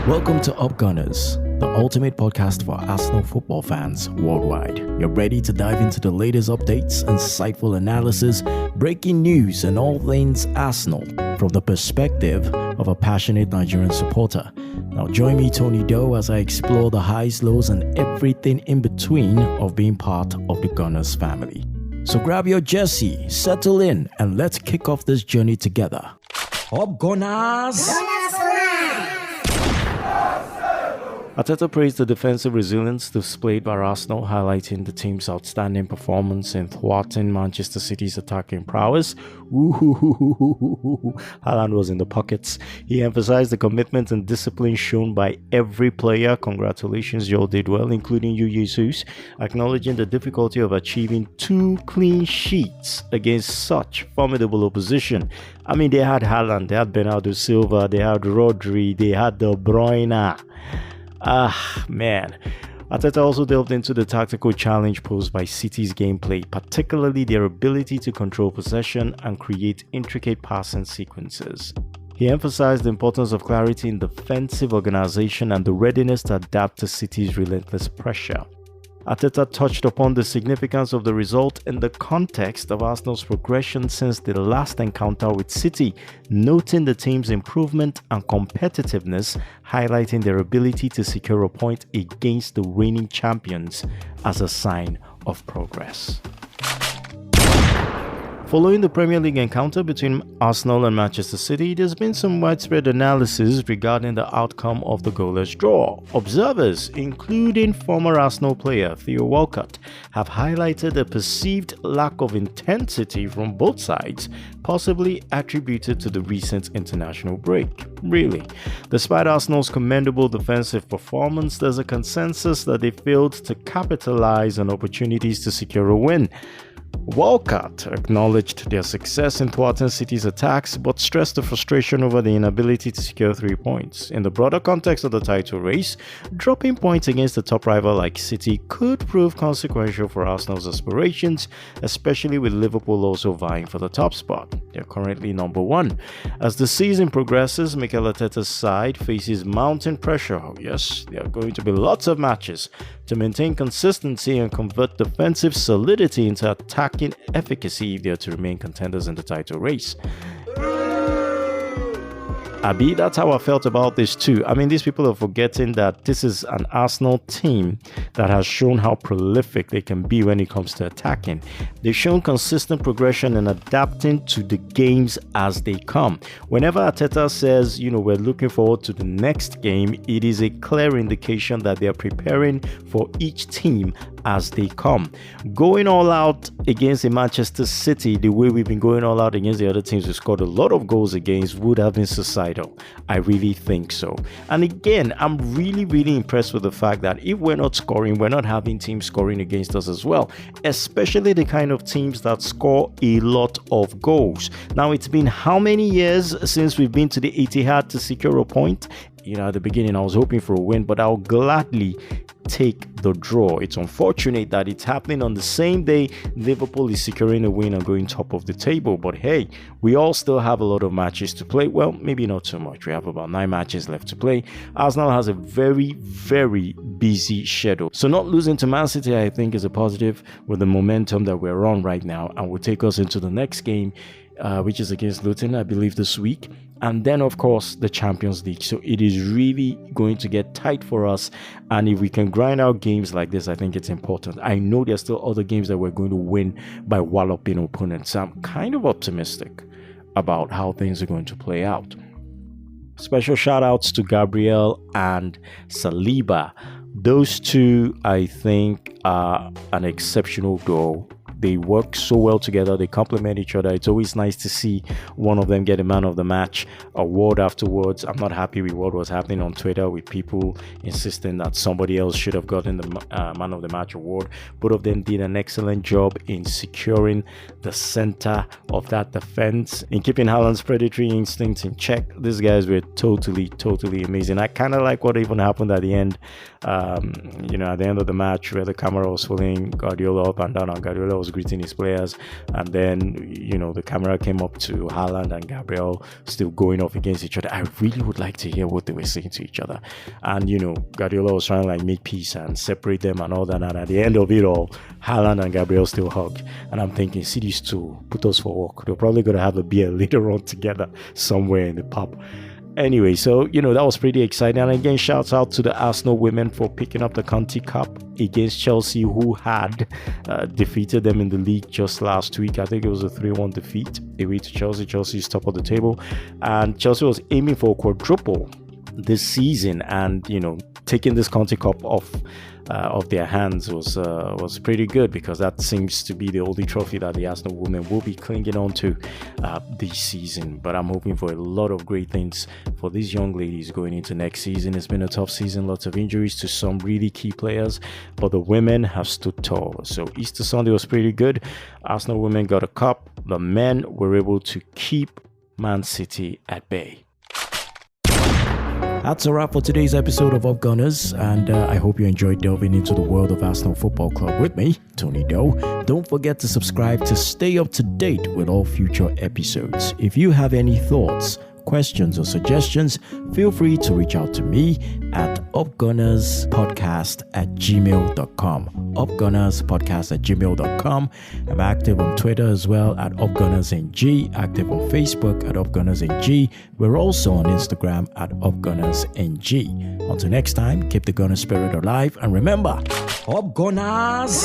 Welcome to Up Gunners, the ultimate podcast for Arsenal football fans worldwide. You're ready to dive into the latest updates, insightful analysis, breaking news, and all things Arsenal from the perspective of a passionate Nigerian supporter. Now join me, Tony Doe, as I explore the highs, lows, and everything in between of being part of the Gunners family. So grab your jersey, settle in, and let's kick off this journey together. Up Gunners! Arteta praised the defensive resilience displayed by Arsenal, highlighting the team's outstanding performance in thwarting Manchester City's attacking prowess. Haaland was in the pockets. He emphasized the commitment and discipline shown by every player. Congratulations, you all did well, including you, Jesus, acknowledging the difficulty of achieving 2 clean sheets against such formidable opposition. I mean, they had Haaland, they had Bernardo Silva, they had Rodri, they had De Bruyne. Man. Arteta also delved into the tactical challenge posed by City's gameplay, particularly their ability to control possession and create intricate passing sequences. He emphasized the importance of clarity in defensive organization and the readiness to adapt to City's relentless pressure. Arteta touched upon the significance of the result in the context of Arsenal's progression since the last encounter with City, noting the team's improvement and competitiveness, highlighting their ability to secure a point against the reigning champions as a sign of progress. Following the Premier League encounter between Arsenal and Manchester City, there's been some widespread analysis regarding the outcome of the goalless draw. Observers, including former Arsenal player Theo Walcott, have highlighted a perceived lack of intensity from both sides, possibly attributed to the recent international break. Really, despite Arsenal's commendable defensive performance, there's a consensus that they failed to capitalize on opportunities to secure a win. Walcott acknowledged their success in thwarting City's attacks, but stressed the frustration over the inability to secure 3 points. In the broader context of the title race, dropping points against a top rival like City could prove consequential for Arsenal's aspirations, especially with Liverpool also vying for the top spot. They're currently number 1. As the season progresses, Mikel Arteta's side faces mounting pressure. Yes, there are going to be lots of matches to maintain consistency and convert defensive solidity into attacking efficacy if they are to remain contenders in the title race. Abi, that's how I felt about this too. I mean, these people are forgetting that this is an Arsenal team that has shown how prolific they can be when it comes to attacking. They've shown consistent progression and adapting to the games as they come. Whenever Arteta says, we're looking forward to the next game, it is a clear indication that they are preparing for each team as they come. Going all out against a Manchester City the way we've been going all out against the other teams we scored a lot of goals against would have been suicidal. I really think so. And again, I'm really impressed with the fact that if we're not scoring, we're not having teams scoring against us as well, especially the kind of teams that score a lot of goals. Now, it's been how many years since we've been to the Etihad to secure a point? At the beginning, I was hoping for a win, but I'll gladly take the draw. It's unfortunate that it's happening on the same day Liverpool is securing a win and going top of the table. But hey, we all still have a lot of matches to play. Well, maybe not so much. We have about 9 matches left to play. Arsenal has a very busy schedule. So not losing to Man City, I think, is a positive with the momentum that we're on right now and will take us into the next game, which is against Luton, I believe, this week. And then, of course, the Champions League. So it is really going to get tight for us. And if we can grind out games like this, I think it's important. I know there's still other games that we're going to win by walloping opponents. So I'm kind of optimistic about how things are going to play out. Special shout outs to Gabriel and Saliba. Those two, I think, are an exceptional duo. They work so well together. They complement each other. It's always nice to see one of them get a man of the match award afterwards. I'm not happy with what was happening on Twitter with people insisting that somebody else should have gotten the man of the match award. Both of them did an excellent job in securing the center of that defense, in keeping Haaland's predatory instincts in check. These guys were totally amazing. I kind of like what even happened at the end. At the end of the match, where the camera was following Guardiola up and down, and Guardiola was was greeting his players, and then, you know, the camera came up to Haaland and Gabriel still going off against each other. I really would like to hear what they were saying to each other. And, you know, Guardiola was trying to like make peace and separate them and all that. And at the end of it all, Haaland and Gabriel still hug. And I'm thinking, see these two, put us for work. They're probably going to have a beer later on together somewhere in the pub. Anyway, so, you know, that was pretty exciting. And again, shouts out to the Arsenal women for picking up the Conti Cup against Chelsea, who had defeated them in the league just last week. I think it was a 3-1 defeat away to Chelsea. Chelsea is top of the table. And Chelsea was aiming for a quadruple this season. And, you know, taking this Conti Cup off their hands was pretty good, because that seems to be the only trophy that the Arsenal women will be clinging on to this season. But I'm hoping for a lot of great things for these young ladies going into next season. It's been a tough season, lots of injuries to some really key players, but the women have stood tall. So Easter Sunday was pretty good. Arsenal women got a cup. The men were able to keep Man City at bay. That's a wrap for today's episode of Up Gunners, and I hope you enjoyed delving into the world of Arsenal Football Club with me, Tony Doe. Don't forget to subscribe to stay up to date with all future episodes. If you have any thoughts, questions, or suggestions, feel free to reach out to me at upgunnerspodcast@gmail.com. upgunnerspodcast@gmail.com. I'm active on Twitter as well at upgunnersng, active on Facebook at upgunnersng. We're also on Instagram at upgunnersng. Until next time, keep the gunner spirit alive, and remember, Up Gunners!